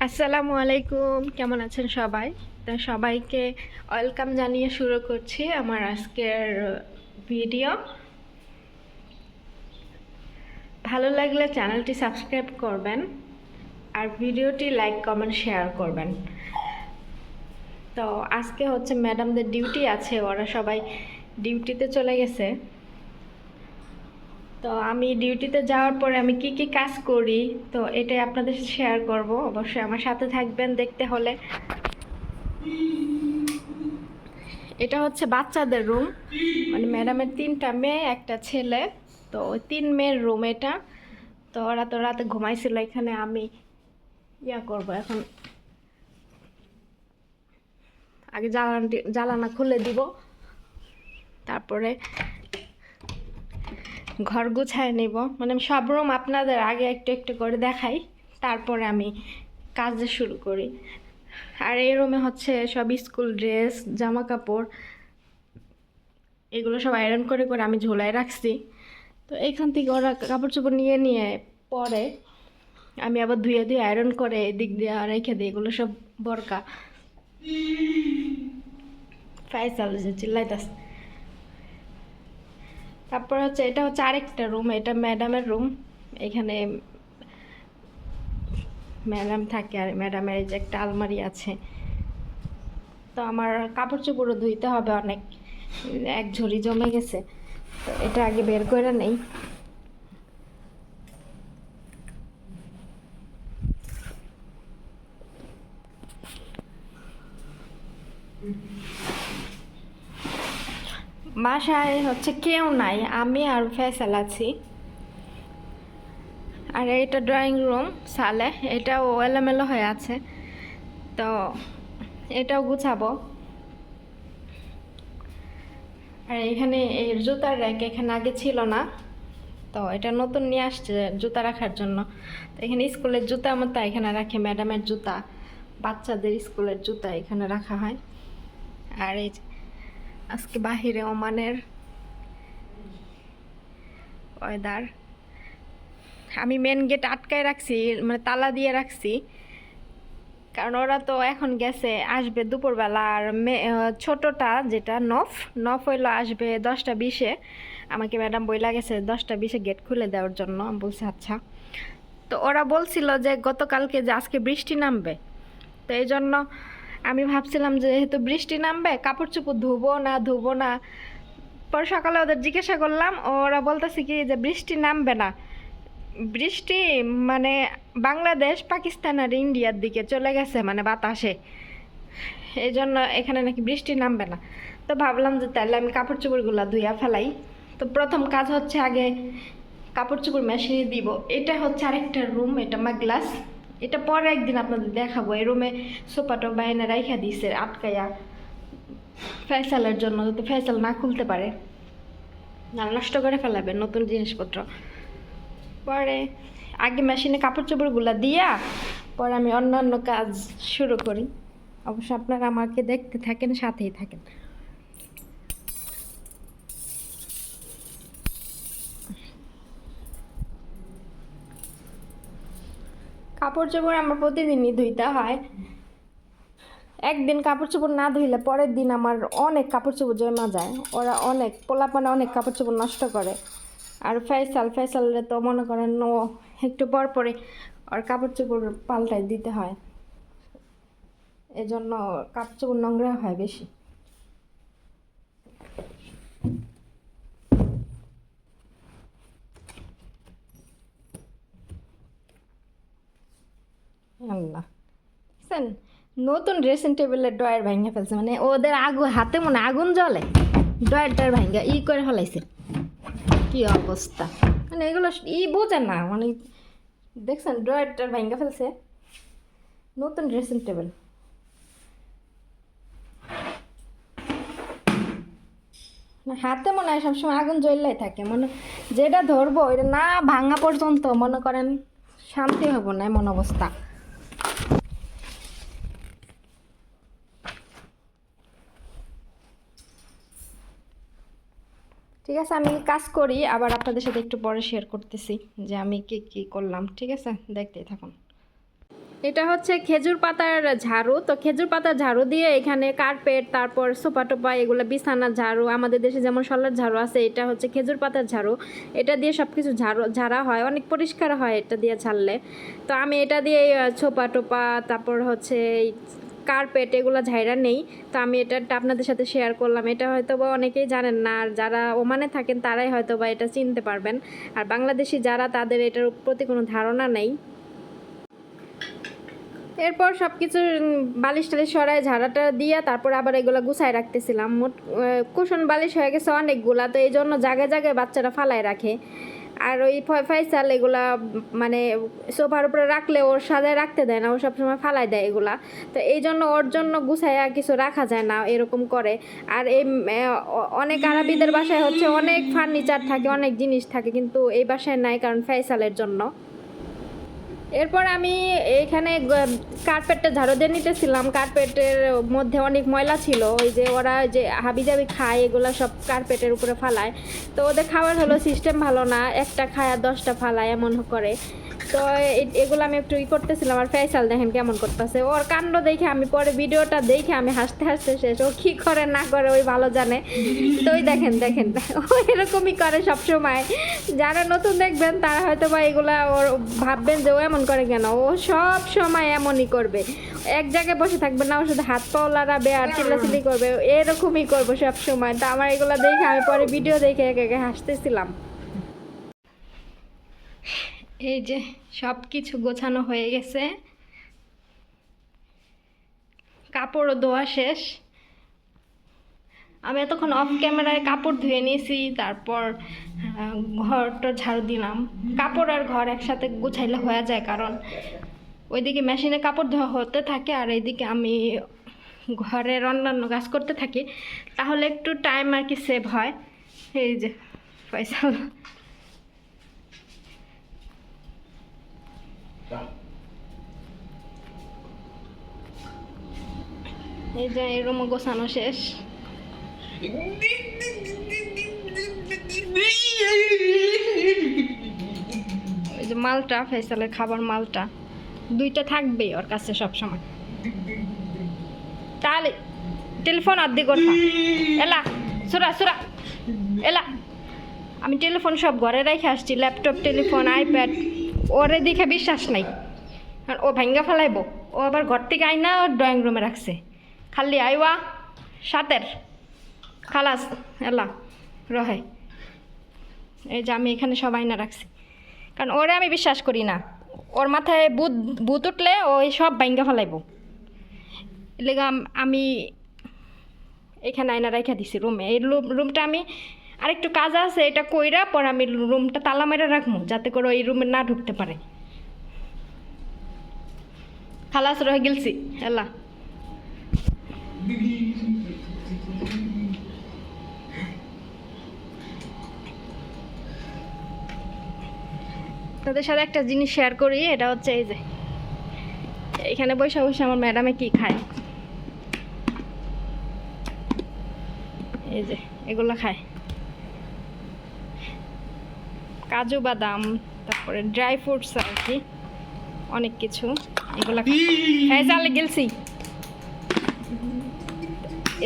আসসালামু আলাইকুম, কেমন আছেন সবাই? তো সবাইকে ওয়েলকাম জানিয়ে শুরু করছি আমার আজকের ভিডিও। ভালো লাগলে চ্যানেলটি সাবস্ক্রাইব করবেন আর ভিডিওটি লাইক কমেন্ট শেয়ার করবেন। তো আজকে হচ্ছে ম্যাডামদের ডিউটি আছে, ওরা সবাই ডিউটিতে চলে গেছে। তো আমি ডিউটিতে যাওয়ার পরে আমি কি কি কাজ করি তো এটাই আপনাদের সাথে শেয়ার করব। অবশ্যই আমার সাথে থাকবেন দেখতে হলে। এটা হচ্ছে বাচ্চাদের রুম, মানে ম্যাডামের 3টা মেয়ে একটা ছেলে। তো ওই 3 মেয়ের রুম এটা। তো ওরা তো রাতে ঘুমাইছিল, এখানে আমি করব এখন। আগে জ্বালানা খুলে দিব, তারপরে ঘর গুছায় নিব। মানে আমি সব রুম আপনাদের আগে একটু একটু করে দেখাই, তারপরে আমি কাজ শুরু করি। আর এই রুমে হচ্ছে সব স্কুল ড্রেস, জামা কাপড়, এগুলো সব আয়রন করে করে আমি ঝোলায় রাখছি। তো এইখান থেকে ওরা কাপড় চোপড় নিয়ে নিয়ে পরে আমি আবার ধুয়ে ধুয়ে আয়রন করে এদিক দিয়ে রেখে দিই। এগুলো সব বরকা ফাইসাল যে চিল্লাইতাস। তারপর হচ্ছে এটা হচ্ছে আরেকটা রুম, এটা ম্যাডামের রুম। এখানে ম্যাডাম থাকে আর ম্যাডামের এই যে একটা আলমারি আছে। তো আমার কাপড় চোপড়ও ধুইতে হবে, অনেক এক ঝুড়ি জমে গেছে। তো এটা আগে বের করে নেই। বাসায় হচ্ছে কেউ নাই, আমি আর ফয়সাল আছি। আর এটা ড্রয়িং রুম সালে, এটাও এলোমেলো হয়ে আছে, তো এটাও গুছাবো। আর এখানে এর জুতার র্যাক এখানে আগে ছিল না, তো এটা নতুন নিয়ে আসছে জুতা রাখার জন্য। তো এখানে স্কুলের জুতা মতো এখানে রাখে, ম্যাডামের জুতা, বাচ্চাদের স্কুলের জুতা এখানে রাখা হয়। আর এই আজকে বাহিরে ওমানের ওয়েদার। আমি মেন গেট আটকায় রাখছি, মানে তালা দিয়ে রাখছি, কারণ ওরা তো এখন গেছে, আসবে দুপুরবেলা। আর ছোটটা যেটা নফ নফ হইলো আসবে 10টা 20-এ। আমাকে ম্যাডাম বইলা গেছে 10টা 20-এ গেট খুলে দেওয়ার জন্য। আমি বলছি আচ্ছা। তো ওরা বলছিল যে গতকালকে যে আজকে বৃষ্টি নামবে, তো এই জন্য আমি ভাবছিলাম যে যেহেতু বৃষ্টি নামবে কাপড় চোপড় ধুবো না। পরে সকালে ওদের জিজ্ঞাসা করলাম, ওরা বলতেছে কি যে বৃষ্টি নামবে না, বৃষ্টি মানে বাংলাদেশ পাকিস্তান আর ইন্ডিয়ার দিকে চলে গেছে, মানে বাতাসে, এই জন্য এখানে নাকি বৃষ্টি নামবে না। তো ভাবলাম যে তাহলে আমি কাপড় চোপড়গুলো ধুইয়া ফেলাই। তো প্রথম কাজ হচ্ছে আগে কাপড় চোপড় মেশিনে দিব। এটা হচ্ছে আরেকটা রুম, এটা আমার গ্লাস। এটা পরে একদিন আপনাদের দেখাবো। এই রুমে সোফাটো বাইনে রাইখা দিছে আটকাইয়া, ফয়সালের জন্য, যাতে ফয়সাল না খুলতে পারে, না নষ্ট করে ফেলাবে নতুন জিনিসপত্র। পরে আগে মেশিনে কাপড় চোপড়গুলো দিয়া পরে আমি অন্যান্য কাজ শুরু করি। অবশ্য আপনারা আমাকে দেখতে থাকেন, সাথেই থাকেন। কাপড় চোপড় আমার প্রতিদিনই ধুইতে হয়। একদিন কাপড় চোপড় না ধুইলে পরের দিন আমার অনেক কাপড় চোপড় জমা যায়। ওরা অনেক পোলাপানা অনেক কাপড় চোপড় নষ্ট করে। আর ফয়সালে তো মনে করেন ও একটু পর পরে ওর কাপড় চোপড় পাল্টাই দিতে হয়, এজন্য কাপড় চোপড় নোংরা হয় বেশি। আল্লাহ, বুঝছেন, নতুন ড্রেসিং টেবিলের ড্রয়ার ভাঙে ফেলছে, মানে ওদের হাতে মনে আগুন জ্বলে, ড্রয়ারটার ভাঙা করে ফেলাইছে। কি অবস্থা, মানে এগুলো বোঝে না, মানে দেখছেন ড্রয়ারটার ভাঙা ফেলছে। নতুন ড্রেসিং টেবিল, হাতে মনে হয় সবসময় আগুন জ্বললেই থাকে, মনে যেটা ধরবো এটা না ভাঙা পর্যন্ত মনে করেন শান্তি হবো না, এমন অবস্থা। ঠিক আছে, আমি কাজ করি, আবার আপনাদের সাথে একটু পরে শেয়ার করতেছি যে আমি কি কি করলাম। ঠিক আছে, দেখতেই থাকুন। এটা হচ্ছে খেজুর পাতার ঝাড়ু। তো খেজুর পাতার ঝাড়ু দিয়ে এখানে কার্পেট, তারপর সোফা টোপা, এগুলো বিছানার ঝাড়ু, আমাদের দেশে যেমন শলার ঝাড়ু আছে, এটা হচ্ছে খেজুর পাতার ঝাড়ু। এটা দিয়ে সব কিছু ঝাড়া হয়, অনেক পরিষ্কার হয় এটা দিয়ে ঝাড়লে। তো আমি এটা দিয়ে সোফা টোপা, তারপর হচ্ছে কার্পেট, এগুলো ঝাইরা নেই। তো আমি এটা আপনাদের সাথে শেয়ার করলাম। এটা হয়তো বা অনেকেই জানেন না, আর যারা ওমানে থাকেন তারাই হয়তো বা এটা চিনতে পারবেন, আর বাংলাদেশি যারা, তাদের এটার প্রতি কোনো ধারণা নেই। এরপর সব কিছু বালিশ টালিশ সরাই ঝাড়াটা দিয়ে তারপর আবার এগুলো গুছায় রাখতেছিলাম। মোট কুশন বালিশ হয়ে গেছে অনেকগুলা, তো এই জন্য জায়গায় জায়গায় বাচ্চারা ফালায় রাখে। আর ওই ফাইসাল এগুলা মানে সোফার উপরে রাখলে ওর সাজায় রাখতে দেয় না, ও সবসময় ফালাই দেয় এগুলা। তো এই জন্য ওর জন্য গুছাইয়া কিছু রাখা যায় না, এরকম করে। আর এই অনেক আরবিদের বাসায় হচ্ছে অনেক ফার্নিচার থাকে, অনেক জিনিস থাকে, কিন্তু এই বাসায় নাই, কারণ ফাইসালের জন্য। এরপর আমি এখানে কার্পেটটা ঝাড়ু দিয়ে নিতেছিলাম। কার্পেটের মধ্যে অনেক ময়লা ছিল, ওই যে ওরা যে হাবিজাবি খায় এগুলো সব কার্পেটের উপরে ফালায়। তো ওদের খাওয়ার হলো সিস্টেম ভালো না, একটা খায় আর 10টা ফালায়, এমন করে। তো এগুলো আমি একটু করতেছিলাম। আর ফেসাল দেখেন কেমন করতেছে, ওর কাণ্ড দেখে আমি পরে ভিডিওটা দেখে আমি হাসতে হাসতে শেষ। ও কী করে না করে ওই ভালো জানে। তো ওই দেখেন দেখেন ও এরকমই করে সব সময়। যারা নতুন দেখবেন তারা হয়তো বা এগুলা ওর ভাববেন যে ও এমন করে কেন, ও সব সময় এমনই করবে। এক জায়গায় বসে থাকবে না, ওর সাথে হাত পাও লড়াবে আর চিল্লাচিল্লি করবে, এরকমই করবো সব সময়। তো আমার এগুলো দেখে আমি পরে ভিডিও দেখে একে একে হাসতেছিলাম। এই যে সব কিছু গোছানো হয়ে গেছে, কাপড়ও ধোয়া শেষ। আমি এতক্ষণ অফ ক্যামেরায় কাপড় ধুয়ে নিয়েছি, তারপর ঘরটা ঝাড়ু দিলাম। কাপড় আর ঘর একসাথে গুছাইলে হয়ে যায়, কারণ ওইদিকে মেশিনে কাপড় ধোয়া হতে থাকে আর এইদিকে আমি ঘরের অন্যান্য কাজ করতে থাকি, তাহলে একটু টাইম আর কি সেভ হয়। এই যে ফয়সাল, এই যে এই রুমও গোছানো শেষ। ওই যে মালটা, ফয়সালের খাবার মালটা 2টা থাকবেই ওর কাছে সবসময়। তাহলে টেলিফোন আদি করবা এলা সুরা সুরা এলা। আমি টেলিফোন সব ঘরে রেখে আসছি, ল্যাপটপ, টেলিফোন, আইপ্যাড। ওরে দেখে বিশ্বাস নাই, আর ও ভাঙ্গা ফেলাইব। ও আবার ঘর থেকে আইনা ওর ড্রয়িং রুমে রাখছে, খালি আইওয়া সাতের খালাস এলা রহে। এই যে আমি এখানে সব আইনা রাখছি, কারণ ওরে আমি বিশ্বাস করি না। ওর মাথায় ভূত উঠলে ওই সব ভাঙ্গা ফেলাইব। লেগা আমি এখানে আয়না রেখে দিছি রুমে। এই রুমটা আমি আরেকটু কাজ আছে, এটা কইরা পর আমি রুমটা তালা মেরে রাখবো, যাতে করে এই রুমে না ঢুকতে পারে। খালাস রয়ে গেলছি এলা। তাদের সাথে একটা জিনিস শেয়ার করি, এটা হচ্ছে এই যে এখানে বসে বসে আমার ম্যাডামে কি খায়, এই যে এগুলো খায়, কাজু বাদাম, তারপরে ড্রাই ফ্রুটস আর কি, অনেক কিছু এগুলা খায়। চালে গেলছি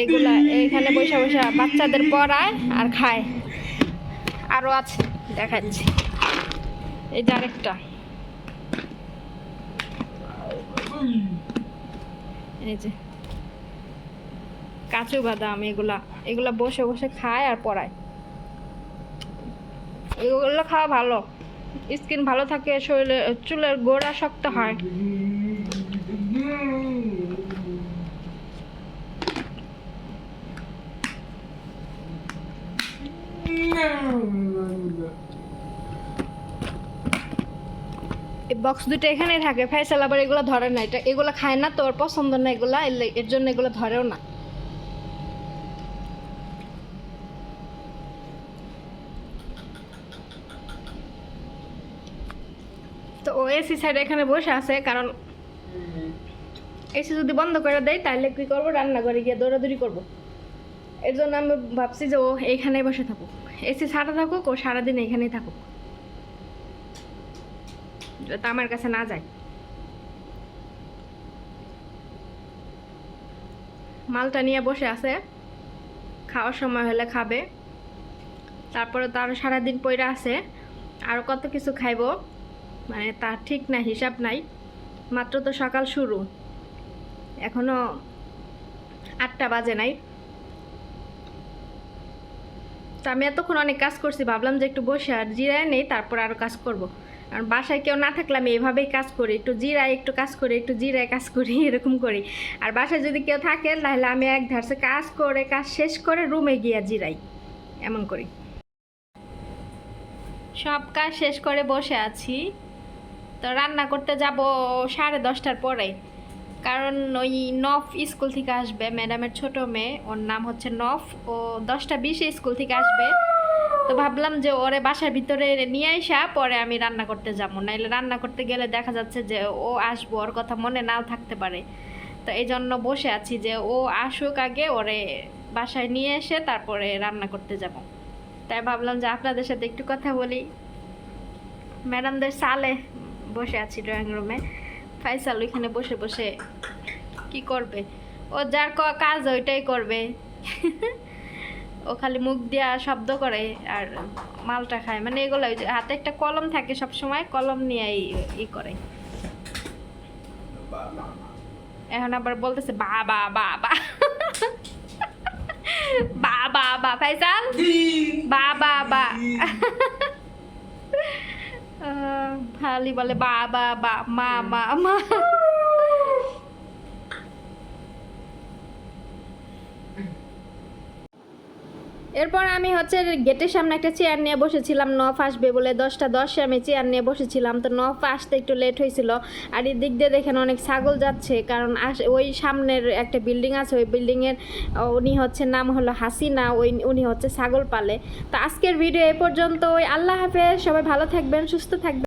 এগুলা এইখানে বসে বসে বাচ্চাদের পড়ায় আর খায়। আরও আছে দেখাচ্ছি, এই যে আরেকটা, এই যে কাজু বাদাম, এগুলা বসে বসে খায় আর পড়ায়। এগুলো খাওয়া ভালো, স্কিন ভালো থাকে, শরীরে চুলের গোড়া শক্ত হয়। এই বক্স দুটো এখানেই থাকে। ফয়সাল আবার এগুলো ধরে না, এটা এগুলো খায় না, তোর পছন্দ না এগুলা, এর জন্য এগুলো ধরেও না। তো ও এসি সাইডে এখানে বসে আছে, কারণ এসি যদি বন্ধ করে দেয় তাহলে কি করবো, রান্নাঘরে গিয়ে দৌড়াদৌড়ি করবো। এর জন্য আমি ভাবছি যে ও এইখানেই বসে থাকুক, এসি ছাড়া থাকুক, ও সারাদিন এইখানেই থাকুক, যাতে আমার কাছে না যায়। মালটা নিয়ে বসে আছে, খাওয়ার সময় হলে খাবে। তারপরে তো আরও সারাদিন পইরা আছে, আরও কত কিছু খাইব, মানে তার ঠিক নাই, হিসাব নাই। মাত্র তো সকাল শুরু, এখনো 8টা বাজে নাই। তো আমি এতক্ষণ অনেক কাজ করছি, ভাবলাম যে একটু বসে আর জিরায় নেই, তারপর আরও কাজ করব। আর বাসায় কেউ না থাকলে আমি এভাবেই কাজ করি, একটু জিরায় একটু কাজ করি, একটু জিরায় কাজ করি, এরকম করি। আর বাসায় যদি কেউ থাকে তাহলে আমি এক ধারসে কাজ করে, কাজ শেষ করে রুমে গিয়ে জিরাই, এমন করি। সব কাজ শেষ করে বসে আছি, তো রান্না করতে যাব 10:30টার পরে। কারণ ওই নফ স্কুল থেকে আসবে, ম্যাডামের ছোট মেয়ে, ওর নাম হচ্ছে নফ, ও 10:20-এ স্কুল থেকে আসবে। তো ভাবলাম যে ওরে বাসার ভিতরে নিয়ে আসা পরে আমি রান্না করতে যাবো, নাইলে রান্না করতে গেলে দেখা যাচ্ছে যে ও আসবো, ওর কথা মনে নাও থাকতে পারে। তো এই জন্য বসে আছি যে ও আসুক আগে, ওরে বাসায় নিয়ে এসে তারপরে রান্না করতে যাব। তাই ভাবলাম যে আপনাদের সাথে একটু কথা বলি। ম্যাডামদের সালে বসে আছি ড্রয়িং রুমে, ফাইসাল ওইখানে বসে বসে কি করবে, ও যার কাজ ওইটাই করবে। ও খালি মুখ দিয়া শব্দ করে আর মালটা খায়, মানে এগুলো হাতে একটা কলম থাকে সব সময়, কলম নিয়ে ই করে। এখন আবার বলতেছে বাবা বাবা বাবা বা ফাইসাল বাবা বা খালি বলে বাবা বা মা মা মা। এরপর আমি হচ্ছে গেটের সামনে একটা চেয়ার নিয়ে বসেছিলাম, নফ আসবে বলে 10:10-এ আমি চেয়ার নিয়ে বসেছিলাম। তো নফ আসতে একটু লেট হয়েছিল। আর এই দিক দিয়ে দেখেন অনেক ছাগল যাচ্ছে, কারণ ওই সামনের একটা বিল্ডিং আছে, ওই বিল্ডিংয়ের উনি হচ্ছে নাম হলো হাসিনা, উনি হচ্ছে ছাগল পালে। তো আজকের ভিডিও এ পর্যন্ত, আল্লাহ হাফেজ, সবাই ভালো থাকবেন, সুস্থ থাকবেন।